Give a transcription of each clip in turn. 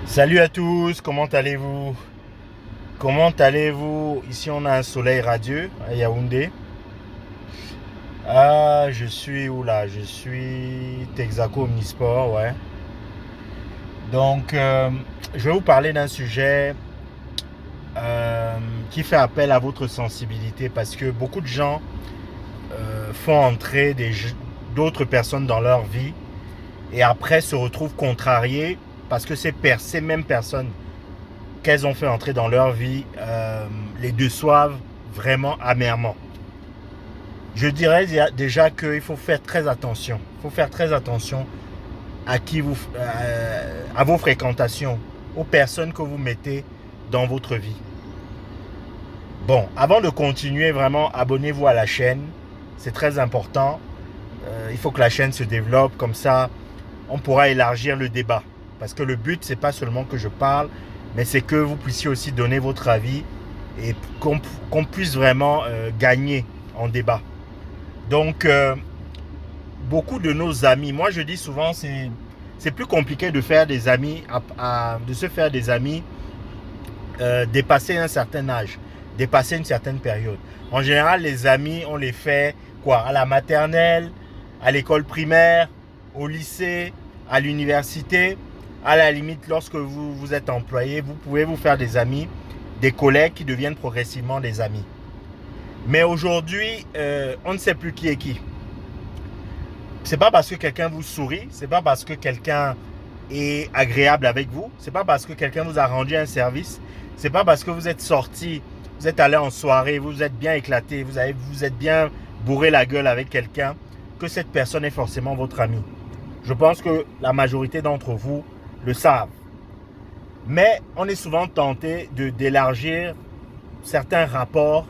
Salut à tous, comment allez-vous? Comment allez-vous? Ici on a un soleil radieux à Yaoundé. Ah, je suis où là? Je suis Texaco Omnisport, ouais. Donc, je vais vous parler d'un sujet qui fait appel à votre sensibilité parce que beaucoup de gens font entrer d'autres personnes dans leur vie et après se retrouvent contrariés parce que ces mêmes personnes qu'elles ont fait entrer dans leur vie les déçoivent vraiment amèrement. Je dirais déjà qu'il faut faire très attention. Il faut faire très attention à vos fréquentations, aux personnes que vous mettez dans votre vie. Bon, avant de continuer, vraiment, abonnez-vous à la chaîne. C'est très important. Il faut que la chaîne se développe. Comme ça, on pourra élargir le débat. Parce que le but, c'est pas seulement que je parle, mais c'est que vous puissiez aussi donner votre avis et qu'on puisse vraiment gagner en débat. Donc, beaucoup de nos amis, moi je dis souvent, c'est plus compliqué de faire des amis, de se faire des amis dépasser un certain âge, dépasser une certaine période. En général, les amis, on les fait quoi? À la maternelle, à l'école primaire, au lycée, à l'université. À la limite, lorsque vous êtes employé, vous pouvez vous faire des amis, des collègues qui deviennent progressivement des amis. Mais aujourd'hui, on ne sait plus qui est qui. C'est pas parce que quelqu'un vous sourit, c'est pas parce que quelqu'un est agréable avec vous, c'est pas parce que quelqu'un vous a rendu un service, c'est pas parce que vous êtes sorti, vous êtes allé en soirée, vous êtes bien éclaté, vous êtes bien bourré la gueule avec quelqu'un que cette personne est forcément votre ami. Je pense que la majorité d'entre vous le savent. Mais on est souvent tenté d'élargir certains rapports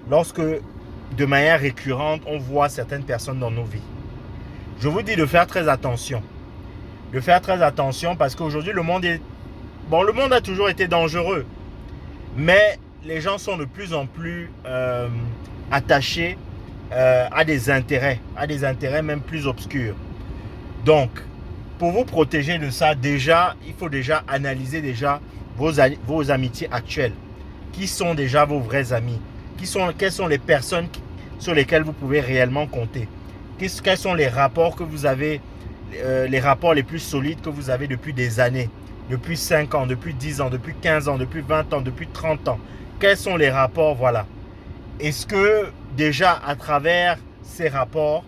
lorsque de manière récurrente on voit certaines personnes dans nos vies. Je vous dis de faire très attention. De faire très attention parce qu'aujourd'hui, le monde est... Bon, le monde a toujours été dangereux. Mais les gens sont de plus en plus attachés à des intérêts même plus obscurs. Donc, pour vous protéger de ça, déjà, il faut déjà analyser déjà vos amitiés actuelles. Qui sont déjà vos vrais amis? Quelles sont les personnes sur lesquelles vous pouvez réellement compter? Quels sont les rapports que vous avez, les rapports les plus solides que vous avez depuis des années, depuis 5 ans, depuis 10 ans, depuis 15 ans, depuis 20 ans, depuis 30 ans? Quels sont les rapports? Voilà. Est-ce que déjà à travers ces rapports,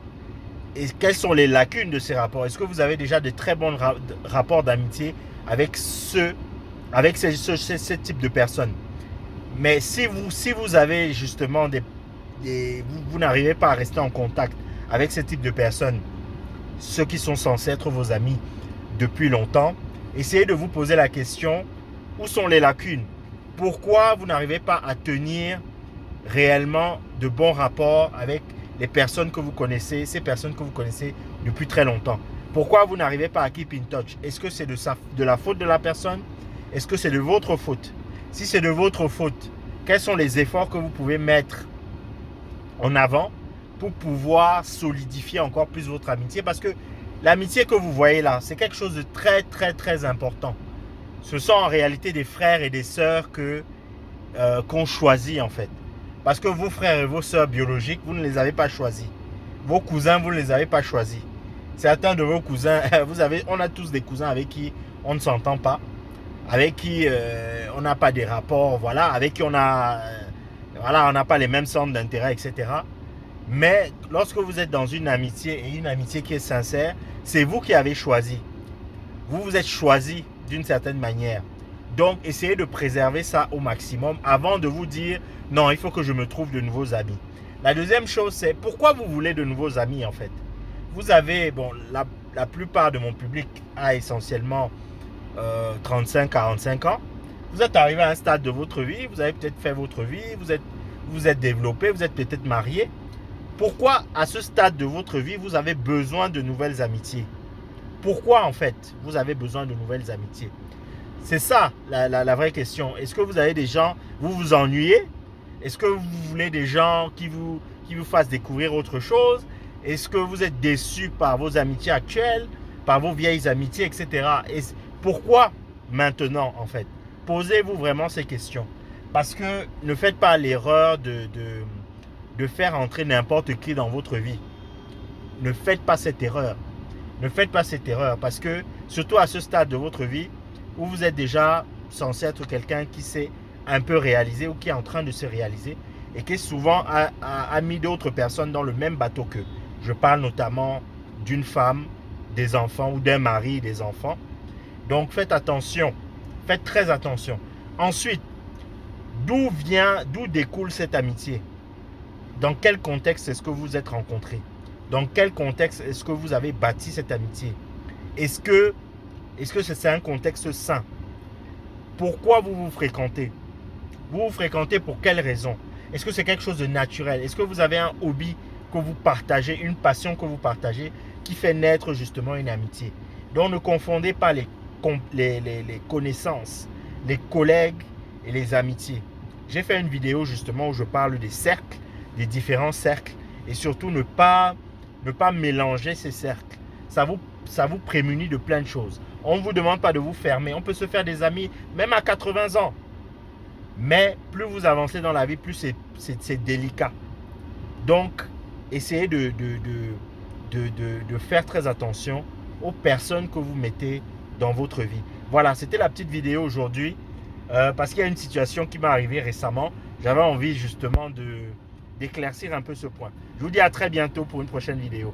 et quelles sont les lacunes de ces rapports? Est-ce que vous avez déjà de très bons rapports d'amitié avec ce type de personnes? Mais si vous avez justement vous n'arrivez pas à rester en contact avec ce type de personnes, ceux qui sont censés être vos amis depuis longtemps, essayez de vous poser la question, où sont les lacunes? Pourquoi vous n'arrivez pas à tenir réellement de bons rapports avec les personnes que vous connaissez, ces personnes que vous connaissez depuis très longtemps? Pourquoi vous n'arrivez pas à keep in touch? Est-ce que c'est de la faute de la personne? Est-ce que c'est de votre faute? Si c'est de votre faute, quels sont les efforts que vous pouvez mettre en avant pour pouvoir solidifier encore plus votre amitié? Parce que l'amitié que vous voyez là, c'est quelque chose de très très très important. Ce sont en réalité des frères et des sœurs qu'on choisit en fait. Parce que vos frères et vos sœurs biologiques, vous ne les avez pas choisis. Vos cousins, vous ne les avez pas choisis. Certains de vos cousins, on a tous des cousins avec qui on ne s'entend pas, avec qui on n'a pas des rapports, voilà, avec qui voilà, on n'a pas les mêmes centres d'intérêt, etc. Mais lorsque vous êtes dans une amitié, et une amitié qui est sincère, c'est vous qui avez choisi. Vous vous êtes choisi d'une certaine manière. Donc, essayez de préserver ça au maximum avant de vous dire non, il faut que je me trouve de nouveaux amis. La deuxième chose, c'est pourquoi vous voulez de nouveaux amis en fait. Vous avez, bon, la plupart de mon public a essentiellement 35-45 ans. Vous êtes arrivé à un stade de votre vie, vous avez peut-être fait votre vie, vous êtes développé, vous êtes peut-être marié. Pourquoi à ce stade de votre vie, vous avez besoin de nouvelles amitiés? Pourquoi en fait, vous avez besoin de nouvelles amitiés? C'est ça la vraie question. Est-ce que vous avez des gens, vous vous ennuyez? Est-ce que vous voulez des gens qui vous fassent découvrir autre chose? Est-ce que vous êtes déçu par vos amitiés actuelles, par vos vieilles amitiés, etc. Et pourquoi maintenant en fait. Posez-vous vraiment ces questions. Parce que ne faites pas l'erreur de faire entrer n'importe qui dans votre vie. Ne faites pas cette erreur. Ne faites pas cette erreur parce que, surtout à ce stade de votre vie, où vous êtes déjà censé être quelqu'un qui s'est un peu réalisé ou qui est en train de se réaliser et qui souvent a mis d'autres personnes dans le même bateau qu'eux. Je parle notamment d'une femme, des enfants ou d'un mari et des enfants. Donc faites attention, faites très attention. Ensuite, d'où découle cette amitié? Dans quel contexte est-ce que vous vous êtes rencontrés? Dans quel contexte est-ce que vous avez bâti cette amitié? Est-ce que c'est un contexte sain? Pourquoi vous vous fréquentez? Vous vous fréquentez pour quelle raison? Est-ce que c'est quelque chose de naturel? Est-ce que vous avez un hobby que vous partagez, une passion que vous partagez qui fait naître justement une amitié? Donc ne confondez pas les connaissances, les collègues et les amitiés. J'ai fait une vidéo justement où je parle des cercles, des différents cercles et surtout ne pas mélanger ces cercles. Ça vous prémunit de plein de choses. On ne vous demande pas de vous fermer. On peut se faire des amis même à 80 ans. Mais plus vous avancez dans la vie, plus c'est délicat. Donc, essayez de faire très attention aux personnes que vous mettez dans votre vie. Voilà, c'était la petite vidéo aujourd'hui. Parce qu'il y a une situation qui m'est arrivée récemment. J'avais envie justement d'éclaircir un peu ce point. Je vous dis à très bientôt pour une prochaine vidéo.